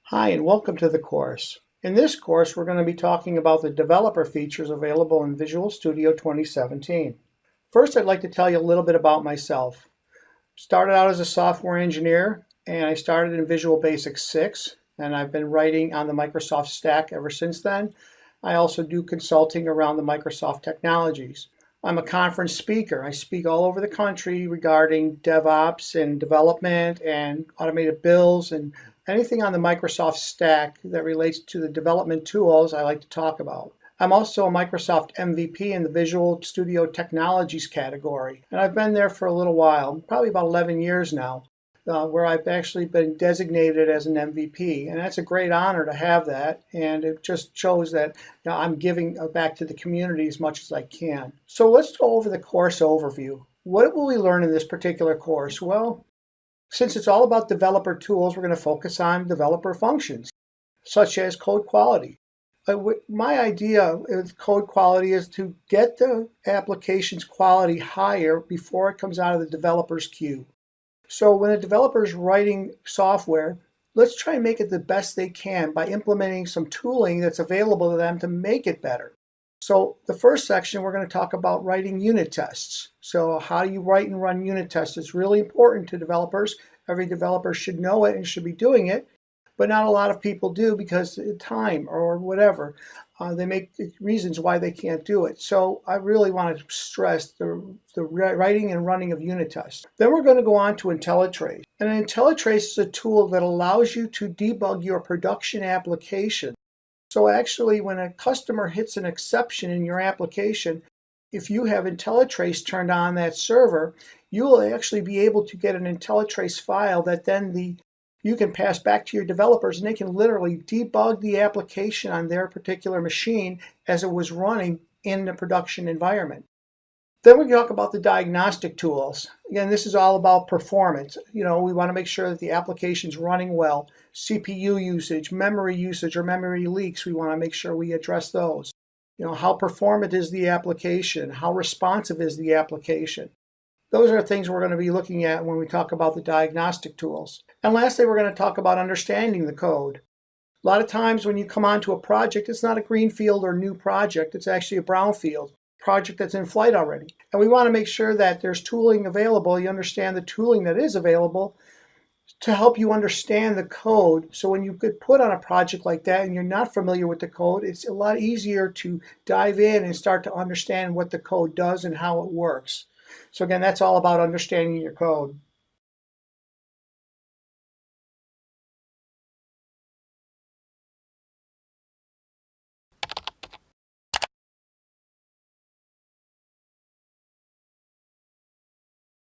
Hi, and welcome to the course. In this course, we're going to be talking about the developer features available in Visual Studio 2017. First, I'd like to tell you a little bit about myself. Started out as a software engineer, and I started in Visual Basic 6, and I've been writing on the Microsoft stack ever since then. I also do consulting around the Microsoft technologies. I'm a conference speaker. I speak all over the country regarding DevOps and development and automated builds and anything on the Microsoft stack that relates to the development tools I like to talk about. I'm also a Microsoft MVP in the Visual Studio Technologies category, and I've been there for a little while, probably about 11 years now, where I've actually been designated as an MVP, and that's a great honor to have that, and it just shows that I'm giving back to the community as much as I can. So let's go over the course overview. What will we learn in this particular course? Well, since it's all about developer tools, we're going to focus on developer functions, such as code quality. My idea with code quality is to get the application's quality higher before it comes out of the developer's queue. So when a developer is writing software, let's try and make it the best they can by implementing some tooling that's available to them to make it better. So the first section, we're going to talk about writing unit tests. So how do you write and run unit tests? It's really important to developers. Every developer should know it and should be doing it, but not a lot of people do because of time or whatever. They make reasons why they can't do it. So I really want to stress the writing and running of unit tests. Then we're going to go on to Intellitrace. And Intellitrace is a tool that allows you to debug your production application. So actually, when a customer hits an exception in your application, if you have Intellitrace turned on that server, you will actually be able to get an Intellitrace file that then you can pass back to your developers, and they can literally debug the application on their particular machine as it was running in the production environment. Then we talk about the diagnostic tools. Again, this is all about performance. We want to make sure that the application's running well. CPU usage, or memory leaks, we want to make sure we address those. How performant is the application? How responsive is the application? Those are things we're going to be looking at when we talk about the diagnostic tools. And lastly, we're going to talk about understanding the code. A lot of times when you come onto a project, it's not a greenfield or new project. It's actually a brownfield project that's in flight already. And we want to make sure that there's tooling available. You understand the tooling that is available to help you understand the code. So when you get put on a project like that and you're not familiar with the code, it's a lot easier to dive in and start to understand what the code does and how it works. So again, that's all about understanding your code.